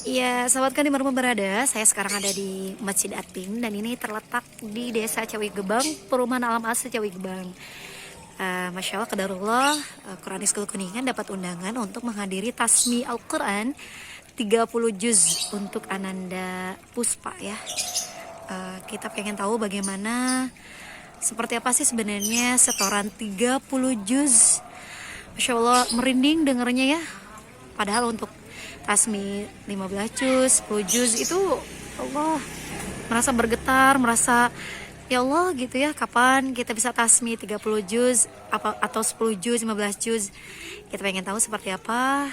Iya, sahabat kan dimanapun berada, saya sekarang ada di Masjid Atim dan ini terletak di Desa Cawi Gebang, Perumahan Alam Asri Cawi Gebang. Masya Allah, qadarullah, Quranis School Kuningan dapat undangan untuk menghadiri tasmi Al-Quran 30 juz untuk Ananda Puspa ya. Kita pengen tahu bagaimana, seperti apa sih sebenarnya setoran 30 juz. Masya Allah, merinding dengernya ya. Padahal untuk tasmi 15 juz, 10 juz itu Allah merasa bergetar, merasa ya Allah gitu ya, kapan kita bisa tasmi 30 juz atau 10 juz, 15 juz. Kita pengen tahu seperti apa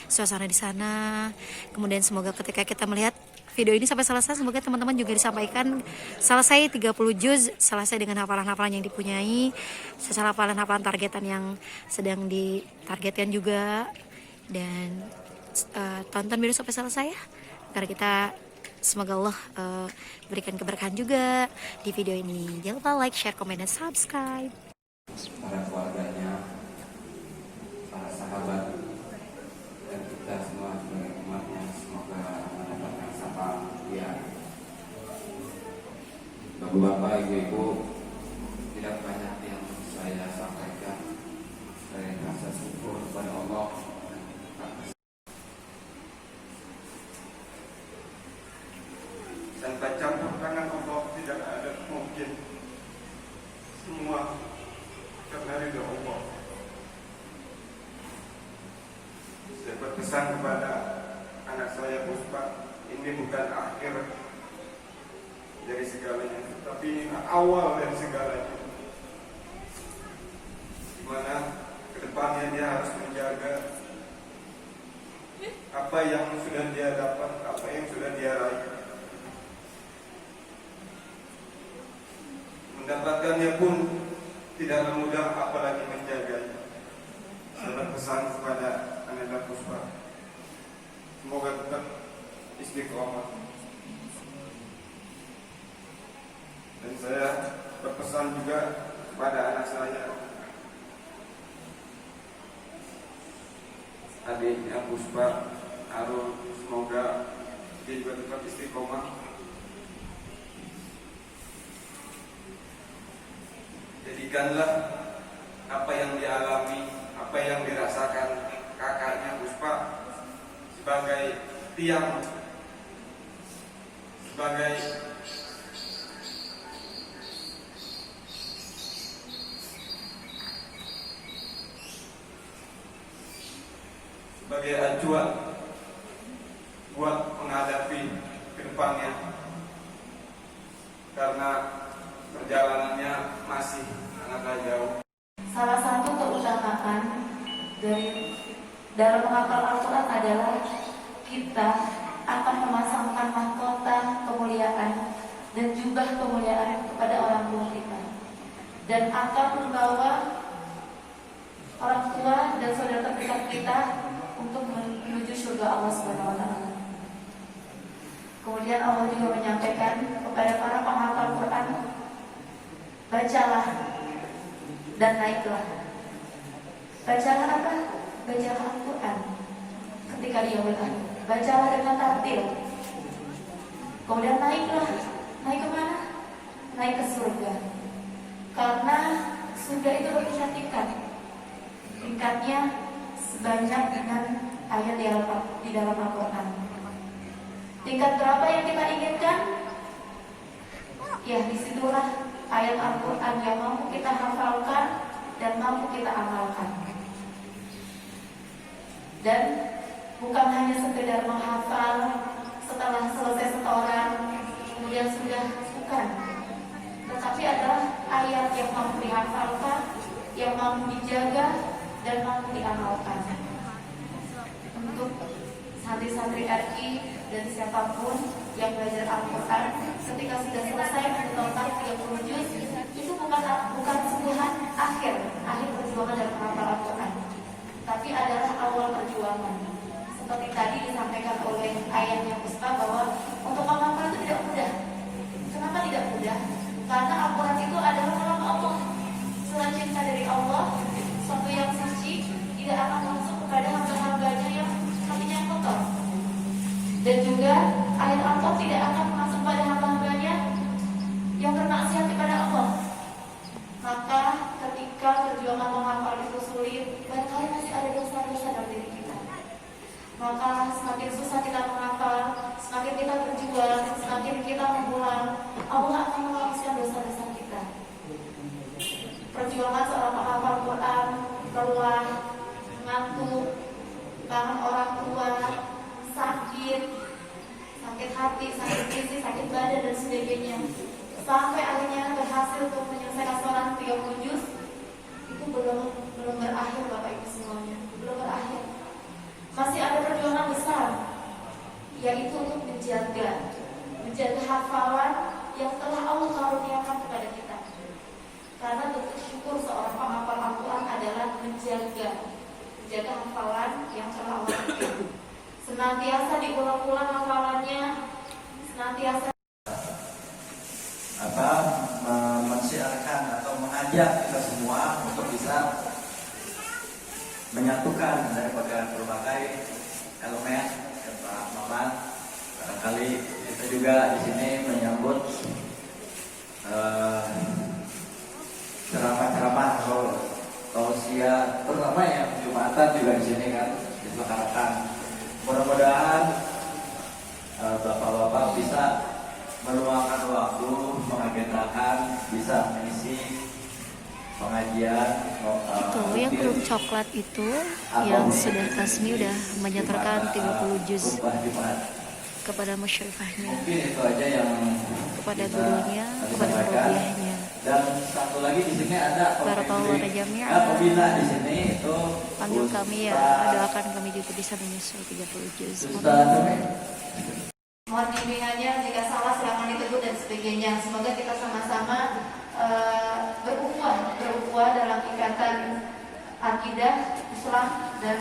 suasana di sana. Kemudian semoga ketika kita melihat video ini sampai selesai, semoga teman-teman juga disampaikan selesai 30 juz, selesai dengan hafalan-hafalan yang dipunyai, secara hafalan-hafalan targetan yang sedang ditargetkan juga. Dan tonton video sampai selesai ya, agar kita semoga Allah berikan keberkahan juga di video ini. Jangan lupa like, share, komen, dan subscribe. Para keluarganya, para sahabat, dan kita semua sebagai umatnya, semoga mendapatkan syafaat dia. Bapak-bapak, ibu-ibu, tidak banyak yang saya sampaikan dari rasa syukur kepada Allah. Dan campur tangan Allah tidak ada mungkin, semua karena ridha Allah. Saya berpesan kepada anak saya Puspa, ini bukan akhir dari segalanya, tapi ini awal dari segalanya. Dimana kedepannya dia harus menjaga apa yang sudah dia dapat, apa yang sudah dia raih. Mendapatkannya pun tidaklah mudah, apalagi menjaganya. Saya berpesan kepada Ananda Puspa, semoga tetap istiqomah. Dan saya berpesan juga kepada anak saya, adiknya Puspa, Arul, semoga dia juga tetap istiqomah. Jadikanlah apa yang dialami, apa yang dirasakan kakaknya Puspa sebagai tiang, sebagai acuan buat menghadapi ke depannya, karena perjalanannya masih sangatlah jauh. Salah satu keutamaan dari dalam menghafal Al-Quran adalah kita akan memasangkan mahkota kemuliaan dan jubah kemuliaan kepada orang tua kita, dan akan membawa orang tua dan saudara terdekat kita untuk menuju surga Allah Subhanahu wa taala. Kemudian Allah juga menyampaikan kepada para penghafal Quran, bacalah dan naiklah. Bacalah apa? Bacalah Al-Quran ketika dia bertanya. Bacalah dengan tartil. Kemudian naiklah. Naik kemana? Naik ke surga. Karena surga itu berkisar tingkat. Tingkatnya sebanyak dengan ayat di dalam Al-Quran. Tingkat berapa yang kita inginkan? Ya, disitulah ayat Al-Quran yang mampu kita hafalkan dan mampu kita amalkan. Dan bukan hanya sekedar menghafal setelah selesai setoran kemudian sudah, bukan. Tetapi adalah ayat yang mampu dihafalkan, yang mampu dijaga dan mampu diamalkan. Untuk santri-santri RI dan siapapun yang belajar Al-Quran, ketika sudah selesai menonton 30 juz, itu bukan sebuah akhir perjuangan dalam menghafal Al-Quran, tapi adalah awal perjuangan. Seperti tadi disampaikan oleh ayahnya Puspa bahwa untuk menghafal itu tidak mudah. Kenapa tidak mudah? Karena Al-Quran itu adalah kalam Allah. Selain cinta dari Allah, suatu yang suci tidak akan masuk kepada hamba-hambanya yang hatinya kotor. lelah, ngantuk, kangen orang tua, sakit hati, sakit fisik, sakit badan dan sebagainya. Sampai akhirnya berhasil untuk menyelesaikan sholat 30 juz. Itu belum berakhir Bapak Ibu semuanya, belum berakhir. Masih ada perjuangan besar, yaitu untuk menjaga hafalan yang telah Allah karuniakan kepada kita. Karena bentuk syukur seorang penghafal Al-Quran adalah menjaga hafalan yang telah Allah berikan. Senantiasa diulang-ulang hafalannya, senantiasa mensiarkan atau mengajak kita semua untuk bisa menyatukan daripada berbagai elemen kata Maman. Barangkali kita juga di sini menyambut ceramah-ceramah atau tausiah, terutama yang Jumatan juga di sini kan diselenggarakan. Mudah-mudahan bapak-bapak bisa meluangkan waktu, mengagendakan, bisa mengisi pengajian. Itu yang krum coklat itu yang sudah Kasmi udah menyetorkan 30 juz kepada musyrifahnya, mungkin itu aja yang kepada gurunya, kepada murobiahnya. Dan satu lagi di sini ada Barakallahu jami'an. pembina di sini itu Panggil kami ya, doakan kami juga bisa menyusul 30 juz. mohon bimbingannya, jika salah silakan ditegur dan sebagainya. Semoga kita sama-sama berukhuwah dalam ikatan akidah Islam dan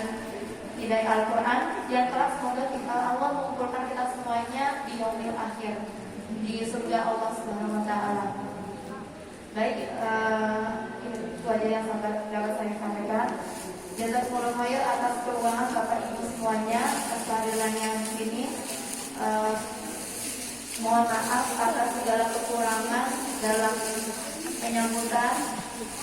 hidayah Al-Quran yang telah semoga Allah mengumpulkan kita semuanya di yaumil akhir, di surga Allah Subhanahu wa taala. Baik, itu aja yang dapat saya sampaikan. Jazakumullah khair atas peluangan Bapak Ibu semuanya atas kehadirannya di sini. Mohon maaf atas segala kekurangan dalam penyambutan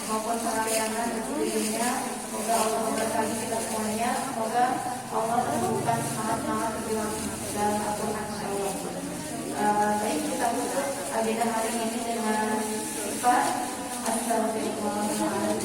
maupun pelayanan dan sebagainya. Semoga Allah memberkati kita semuanya. Semoga Allah menumbuhkan semangat berjuang dalam Al-Quran insyaallah. Baik, kita tutup agenda hari ini dengan istighfar. Assalamualaikum warahmatullahi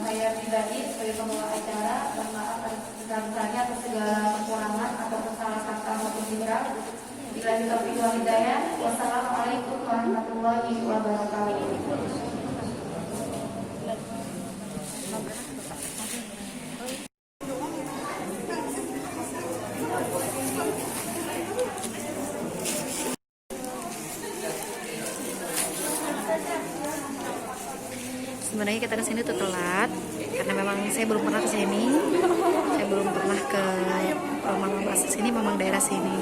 saya pribadi sebagai pembawa acara, mohon maaf besar-besarnya atas segala kekurangan atau salah kata maupun tidak. Bila kita beri hidayah, wassalamualaikum warahmatullahi wabarakatuh. Sebenarnya kita kesini tuh telat karena memang saya belum pernah kesini, saya belum pernah ke rumah Mbak sini, memang daerah sini.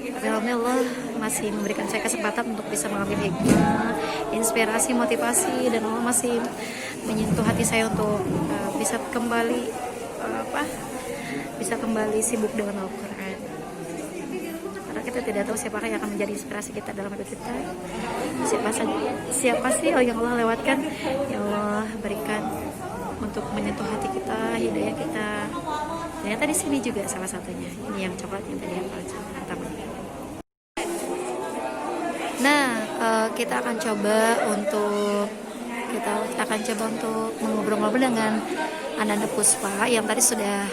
Tapi alhamdulillah masih memberikan saya kesempatan untuk bisa mengambil hikmah, inspirasi, motivasi, dan Allah masih menyentuh hati saya untuk bisa kembali bisa kembali sibuk dengan Al-Quran. Karena kita tidak tahu siapa yang akan menjadi inspirasi kita dalam hidup kita. Siapa sih yang Allah lewatkan, yang Allah berikan untuk menyentuh hati kita, hidayah kita. Ternyata di sini juga salah satunya. Ini yang coklat yang tadi yang pertama. Nah, kita akan coba untuk mengobrol-ngobrol dengan Ananda Puspa yang tadi sudah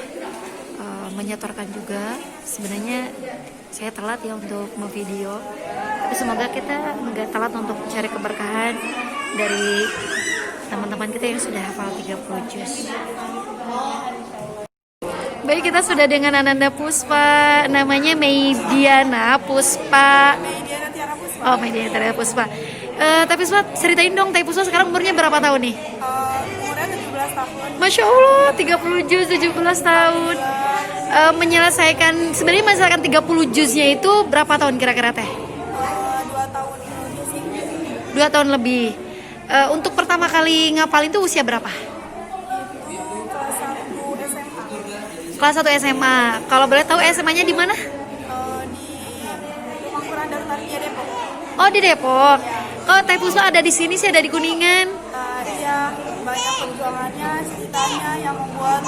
menyetorkan juga. Sebenarnya saya telat ya untuk memvideo, tapi semoga kita nggak telat untuk mencari keberkahan dari teman-teman kita yang sudah hafal 30 juz. Baik, kita sudah dengan Ananda Puspa, namanya Meidiana Puspa. Oh, Meidiana Tiara Puspa. Tapi Puspa, ceritain dong, Teh Puspa sekarang umurnya berapa tahun nih? Umurnya 17 tahun. Masya Allah, 30 juz 17 tahun. Menyelesaikan 30 juznya itu berapa tahun kira-kira Teh? 2 tahun lebih sih. 2 tahun lebih. Untuk pertama kali ngapalin itu usia berapa? Kelas 1 SMA. Kelas 1 SMA. Kalau boleh tahu SMA-nya di mana? Di Rumah Quran Darut Tarbiyah Depok. Oh, di Depok. Kalau Teh Puspa ada di sini, saya ada di Kuningan. Iya, banyak perjuangannya, ceritanya yang membuat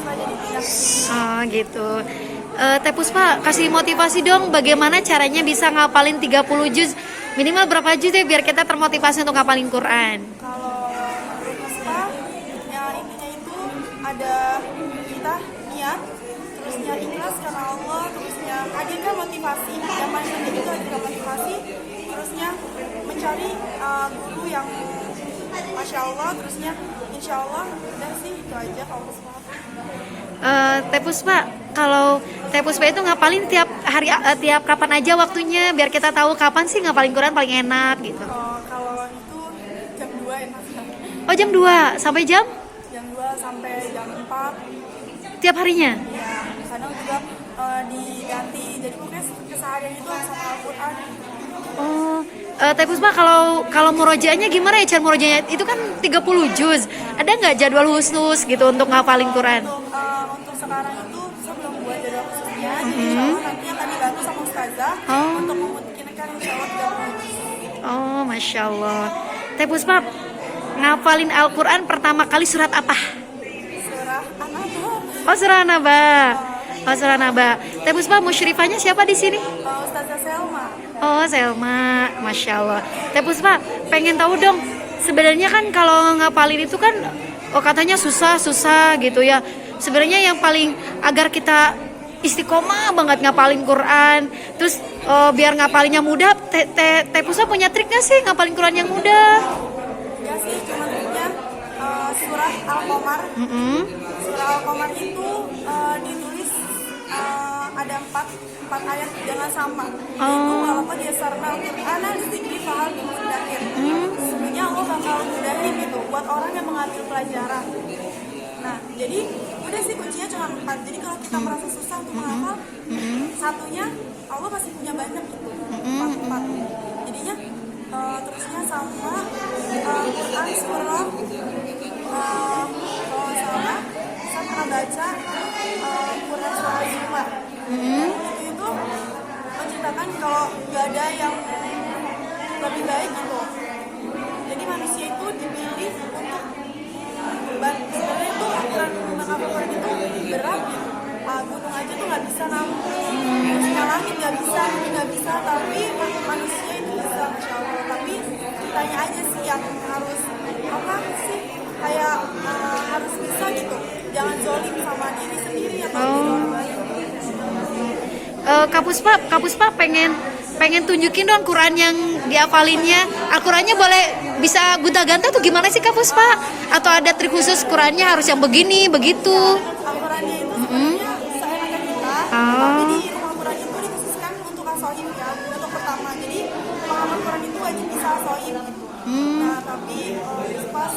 saya ada di tingkat sini. Oh gitu. Teh Puspa, kasih motivasi dong bagaimana caranya bisa ngapalin 30 juz. Minimal berapa juz ya biar kita termotivasi untuk ngapalin Quran. Kalau menurut Puspa, ya intinya itu ada kita niat, terusnya ikhlas karena Allah, terusnya hadirkan motivasi. Yang paling penting itu hadirkan motivasi, terusnya mencari guru yang Masya Allah, terusnya Insya Allah, udah sih itu aja kalau Puspa. Teh Puspa, kalau Teh Puspa itu ngapalin tiap hari, tiap kapan aja waktunya biar kita tahu kapan sih ngapalin Quran paling enak gitu. Kalau itu jam 2 enak. Oh jam 2 sampai jam? Jam 2 sampai jam 4. Tiap harinya? Ya, kadang juga diganti. Jadi pokoknya keseharian itu sama Al-Quran. Oh, Teh Puspa kalau murojaahnya gimana ya cara murojaahnya? Itu kan 30 juz. Ada nggak jadwal khusus gitu untuk ngapalin Quran? Untuk sekarang itu saya belum buat jadwal khususnya. Jadi insya Allah nanti akan dibantu sama Ustazah untuk memungkinkan insya Allah 30 juz. Oh, Masya Allah. Teh Puspa, ngapalin Al-Quran pertama kali surat apa? Surah An-Naba. Oh, surah An-Naba. Oh, surah An-Naba. Teh Puspa, musyrifahnya siapa di sini? Ustazah Selma. Oh, Selma. Masya Allah. Teh Puspa, pengen tahu dong. Sebenarnya kan kalau ngapalin itu kan, katanya susah gitu ya. Sebenarnya yang paling agar kita istiqomah banget ngapalin Quran, terus biar ngapalinnya mudah, Teh Puspa punya trik nggak sih ngapalin Quran yang mudah? Ya sih, cuma triknya surah Al-Qamar. Surah Al-Qamar itu ditulis ada 4 ayat jangan sama. Itu walaupun yasarna Al-Qur'an dzikri fahal bimudakir. Sebenarnya Allah bakal mudahin gitu buat orang yang mengambil pelajaran. Nah, jadi udah sih kuncinya cuma 4. Jadi kalau kita merasa susah untuk menghafal, satunya Allah pasti punya banyak gitu. 4. Jadinya terusnya sama Quran surah kalau salah saya pernah baca Quran surah Zumar. Itu menceritakan kalau nggak ada yang lebih baik gitu. Jadi manusia itu dipilih untuk sebenarnya itu aturan Al-Quran itu berat gitu. Gunung aja tuh nggak bisa nampung, terusnya langit nggak bisa, bumi nggak bisa, tapi manusia itu bisa, Masya Allah. Tapi kitanya aja sih yang harus apa sih kayak harus bisa gitu, jangan zolim sama diri sendiri atau diri orang lain. Kak Puspa pengen tunjukin dong Quran yang dihafalinnya. Al-Qurannya boleh bisa gonta-ganti tuh gimana sih Kak Puspa? Atau ada trik khusus Qurannya harus yang begini, begitu? Al-Qurannya itu sebenarnya seenaknya kita, tapi di rumah Quran itu dikhususkan untuk asohim ya, untuk pertama. Jadi penghafal Quran itu wajib bisa asohim gitu. Nah tapi pas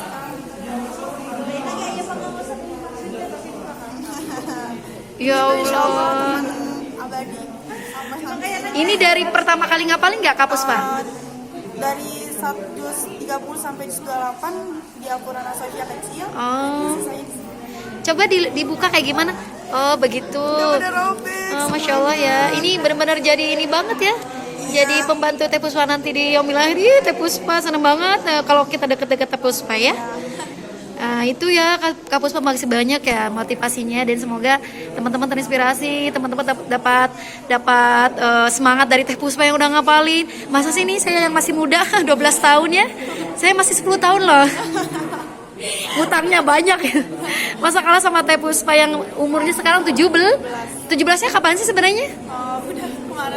Ya Allah. abadi. Ini dari pertama kali ngapalin nggak Kak Puspa? Dari juz 30 sampai juz 28 di Al-Quran As-Saifiyah kecil. Sisanya di sini. Coba dibuka kayak gimana? Oh begitu. Masya Allah ya. Ini benar-benar jadi ini banget ya. Jadi pembantu Teh Puspa nanti di Yaumil Akhir. Teh Puspa seneng banget kalau kita deket-deket Teh Puspa ya. Itu ya Kak Puspa, makasih banyak ya motivasinya, dan semoga teman-teman terinspirasi, teman-teman dapat semangat dari Teh Puspa yang udah ngapalin. Masa sih ini saya yang masih muda 12 tahun ya, saya masih 10 tahun loh. Ngutangnya banyak. Masa kalah sama Teh Puspa yang umurnya sekarang 17-nya kapan sih sebenarnya?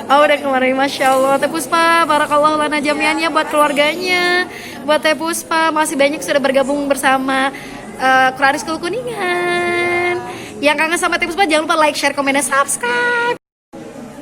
Udah kemarin. Masya Allah. Teh Puspa, barakallahu lana jamiannya buat keluarganya, buat Teh Puspa, masih banyak sudah bergabung bersama Quranis School Kuningan. Yang kangen sama Teh Puspa jangan lupa like, share, komen, dan subscribe.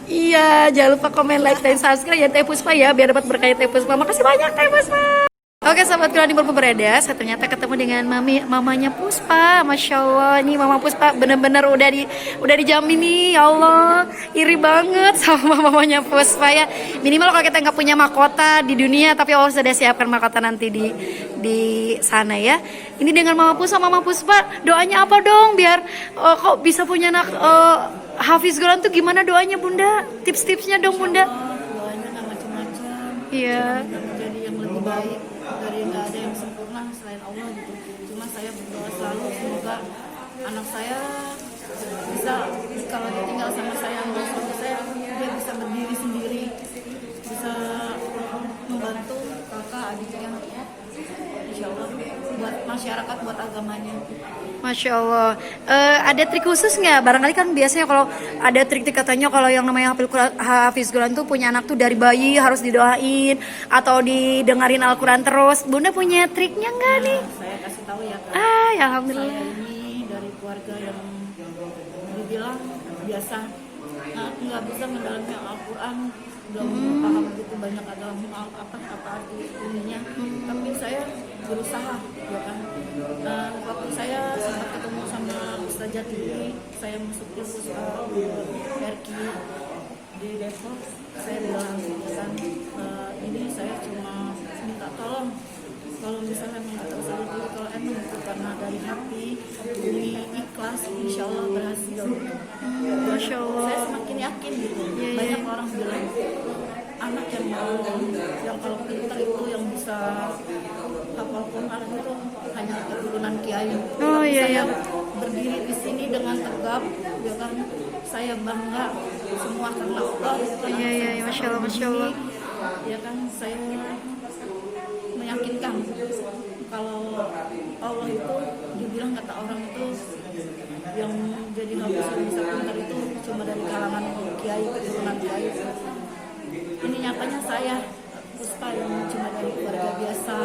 Iya, jangan lupa komen, like, dan subscribe ya Teh Puspa ya, biar dapat berkah Teh Puspa. Makasih banyak Teh Puspa. Oke sahabat Quran dimanapun berada, saya ternyata ketemu dengan mamanya Puspa. Masya Allah, ini mama Puspa bener-bener udah dijamin nih, ya Allah, iri banget sama mamanya Puspa ya. Minimal kalau kita nggak punya mahkota di dunia, tapi Allah sudah siapkan mahkota nanti di sana ya. Ini dengan mama Puspa, doanya apa dong biar kok bisa punya anak Hafiz Quran tuh gimana doanya Bunda? Tips-tipsnya dong Bunda. Doanya nggak macam-macam. Iya. Menjadi yang lebih baik dari nggak ada yang sempurna selain Allah gitu. Cuma saya berdoa selalu semoga anak saya bisa kalau ditinggal sama saya sama suami saya, dia bisa berdiri sendiri, bisa membantu kakak adiknya, insya Allah buat masyarakat, buat agamanya. Masya Allah. Ada trik khusus nggak? Barangkali kan biasanya kalau ada trik-trik katanya kalau yang namanya Hafiz Quran tuh punya anak tuh dari bayi harus didoain atau didengarin Al-Quran terus. Bunda punya triknya nggak nih? Saya kasih tahu ya Kak. Ya Saya alhamdulillah. ini dari keluarga yang dibilang biasa, nggak bisa mendalami Al-Quran, belum paham begitu banyak apa arti ininya. Tapi saya berusaha, ya kan. Waktu saya sempat ketemu sama Ustazah Titi, saya masuk ke Erki di Depok, saya bilang kan, ini saya cuma minta tolong. Kalau misalnya minta Ustazah Titi, kalau emang itu karena dari hati, ini ikhlas, insya Allah berhasil. Masya Allah. Saya semakin yakin gitu. Iya. Banyak orang bilang anak yang mau, yang kalau pintar itu yang bisa hafal Quran itu hanya keturunan kiai. Oh, iya, Saya iya. berdiri di sini dengan tegap, ya kan, saya bangga semua karena Allah. Iya, iya, iya. Masya Allah, Masya Allah. Ya kan, saya meyakinkan kalau Allah itu, dibilang kata orang itu yang jadi hafiz yang bisa pintar itu cuma dari kalangan kiai, keturunan kiai. Ini nyatanya saya, Puspa, yang cuma dari keluarga biasa,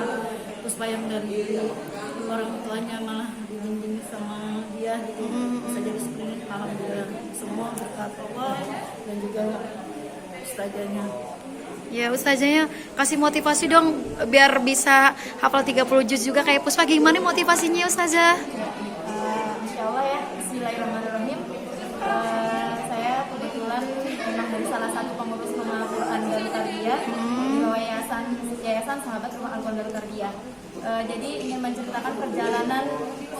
Puspa yang dari orang tuanya malah dibimbing sama dia gitu, bisa jadi seperti ini. Alhamdulillah, semua berkat Allah dan juga ustazahnya. Ya Ustazahnya kasih motivasi dong biar bisa hafal 30 juz juga kayak Puspa. Gimana motivasinya Ustazah? Insya Allah ya, bismillahirrahmanirrahim. Saya kebetulan memang dari salah satu pengurus Rumah Al-Quran Darut Tarbiyah di bawah Yayasan Sahabat Rumah Al-Quran Darut Tarbiyah. Jadi ingin menceritakan perjalanan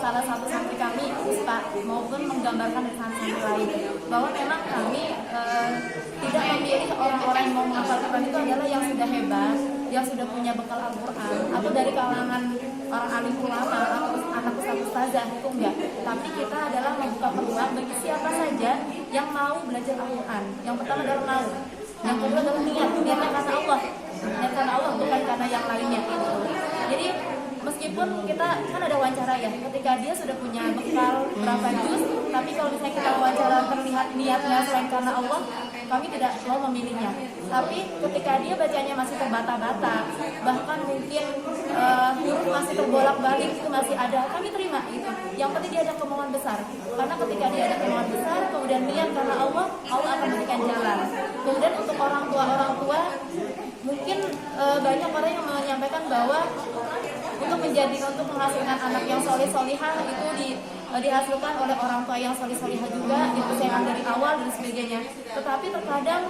salah satu santri kami, Puspa, maupun menggambarkan dari santri lain bahwa memang kami tidak memilih orang-orang yang mau menghafal Quran itu adalah yang sudah hebat, yang sudah punya bekal Al-Quran, atau dari kalangan orang alim ulama atau anak ustazah, itu enggak. Tapi kita adalah membuka peluang bagi siapa saja yang mau belajar Al-Quran. Yang pertama adalah mau, yang kedua adalah niatnya karena Allah, niat karena Allah, bukan karena yang lainnya gitu. Jadi meskipun kita kan ada wawancara ya, ketika dia sudah punya bekal berapa juz, tapi kalau misalnya kita wawancara terlihat niatnya selain karena Allah, kami tidak mau memilihnya. Tapi ketika dia bacanya masih terbata-bata, bahkan mungkin huruf masih terbolak-balik, itu masih ada, kami terima gitu. Yang penting dia ada kemauan besar, karena ketika dia ada kemauan besar, kemudian niat karena Allah, Allah akan memberikan jalan. Kemudian untuk orang tua, mungkin banyak orang yang menyampaikan bahwa untuk menghasilkan anak yang solihah itu dihasilkan oleh orang tua yang solihah juga, dipersiapkan dari awal dan sebagainya. Tetapi terkadang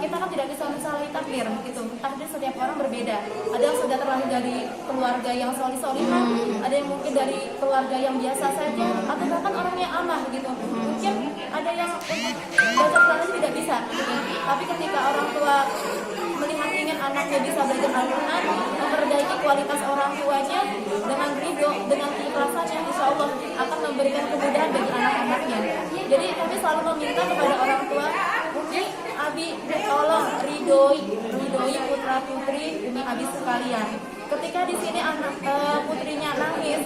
kita kan tidak bisa menyalahi takdir gitu. Takdir setiap orang berbeda. Ada yang sudah terlahir dari keluarga yang solihah, ada yang mungkin dari keluarga yang biasa saja, atau bahkan orang yang amah gitu. Mungkin ada yang baca Quran tidak bisa gitu. Tapi ketika orang tua melihat ingin anaknya bisa belajar Al-Quran, memperbaiki kualitas orang tuanya dengan ridho, dengan keikhlasannya, insya Allah akan memberikan kemudahan bagi anak-anaknya. Jadi kami selalu meminta kepada orang tua, Umi, Abi, tolong ridhoi putra putri Umi Abi sekalian. Ketika di sini anak putrinya nangis,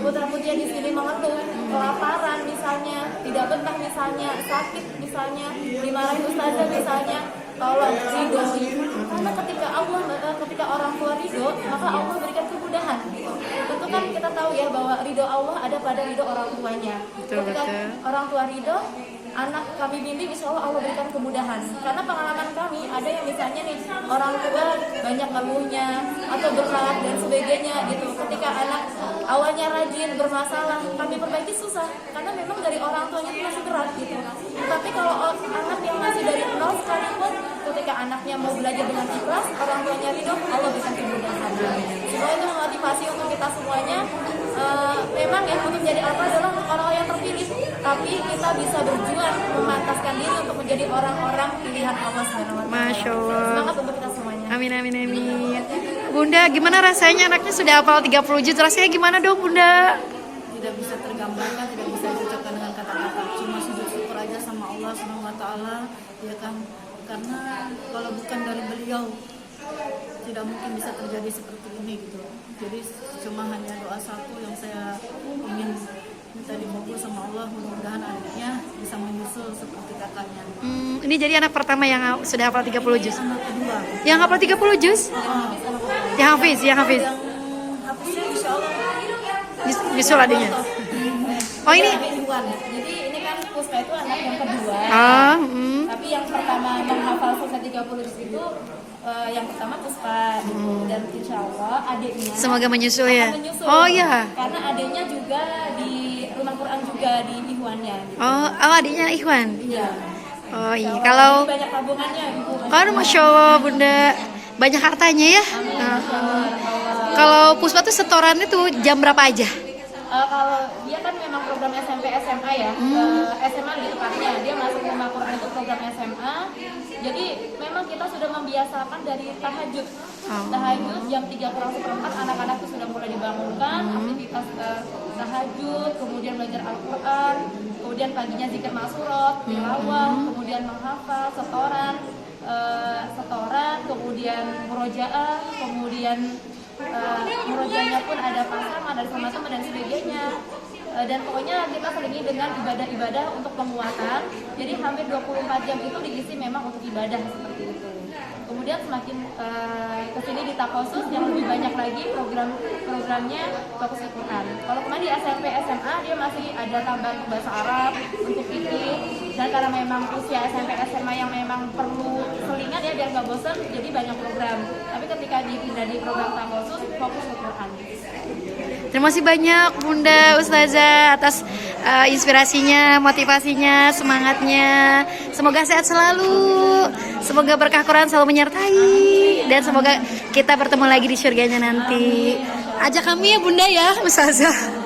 putra putrinya di sini mengeluh, kelaparan misalnya, tidak betah misalnya, sakit misalnya, dimarahin ustazah misalnya, tolong ridhoi. Karena ketika orang tua ridho, maka Allah berikan kemudahan. Tentu kan kita tahu ya bahwa ridho Allah ada pada ridho orang tuanya. Ketika orang tua ridho, anak kami bimbing, insya Allah Allah berikan kemudahan. Karena pengalaman kami ada yang misalnya nih orang tua banyak ngeluhnya atau berat dan sebagainya gitu. Ketika anak awalnya rajin bermasalah, kami perbaiki susah karena memang dari orang tuanya itu masih berat gitu. Tapi kalau anak yang masih dari nol sekalipun, ketika anaknya mau belajar dengan ikhlas, orang tuanya ridho, Allah berikan kemudahan. Semoga itu memotivasi untuk kita semuanya. Memang ya untuk menjadi apa adalah orang-orang yang terpilih, tapi kita bisa berjuang memantaskan diri untuk menjadi orang-orang pilihan Allah SWT. Masya Allah. Semangat untuk kita semuanya. Amin, amin, amin. Bunda, gimana rasanya anaknya sudah hafal 30 juz? Rasanya gimana dong Bunda? Tidak bisa tergambarkan, tidak bisa diucapkan dengan kata-kata. Cuma Allah SWT, ya kan, karena kalau bukan dari beliau tidak mungkin bisa terjadi seperti ini gitu. Jadi cuma hanya doa satu yang saya ingin minta dikabul sama Allah, mudah-mudahan adiknya bisa menyusul seperti kakaknya. Ini jadi anak pertama yang sudah hafal 30 juz. Anak kedua, Yang hafal 30 juz? Yang hafiz, yang hafiz. yang hafiznya insya Allah Nyusul adiknya. Oh ini. Iwan. Jadi ini kan Puspa itu anak yang kedua. Tapi yang pertama menghafal selesai 30 juz itu yang pertama Puspa gitu. Dan insya Allah adiknya Semoga menyusul ya. akan menyusul. Oh iya. Karena adiknya juga di rumah Quran juga di Ikhwannya gitu. Oh adiknya Ikhwan. Iya. Oh iya. Jadi Kalau banyak tabungannya Ibu. Aduh, Masya Allah Bunda, banyak hartanya ya. Kalau Puspa tuh setorannya tuh jam berapa aja? Kalau dia kan memang program SMP SMA ya, SMA lebih tepatnya dia masuk rumah Quran itu program SMA. Jadi memang kita sudah membiasakan dari tahajud. Tahajud jam 3:45 anak-anak itu sudah mulai dibangunkan, aktivitas tahajud, kemudian belajar Al-Quran, kemudian paginya zikir ma'surat, tilawah, kemudian menghafal, setoran, kemudian murojaah, kemudian murojaahnya pun ada pasangan, ada sama teman dan sebagainya. Dan pokoknya kita selingi dengan ibadah-ibadah untuk penguatan. Jadi hampir 24 jam itu diisi memang untuk ibadah seperti itu. Kemudian semakin kesini di Takosus yang lebih banyak lagi programnya fokus ke Quran. Kalau kemarin di SMP SMA dia masih ada tambahan bahasa Arab untuk fikih, dan karena memang usia SMP SMA yang memang perlu selingan ya biar nggak bosan, jadi banyak program. Tapi ketika dipindah di program Takosus fokus ke Quran. Terima kasih banyak Bunda Ustazah atas inspirasinya, motivasinya, semangatnya. Semoga sehat selalu. Semoga berkah Quran selalu menyertai, dan semoga kita bertemu lagi di surganya nanti. Ajak kami ya Bunda ya Ustazah.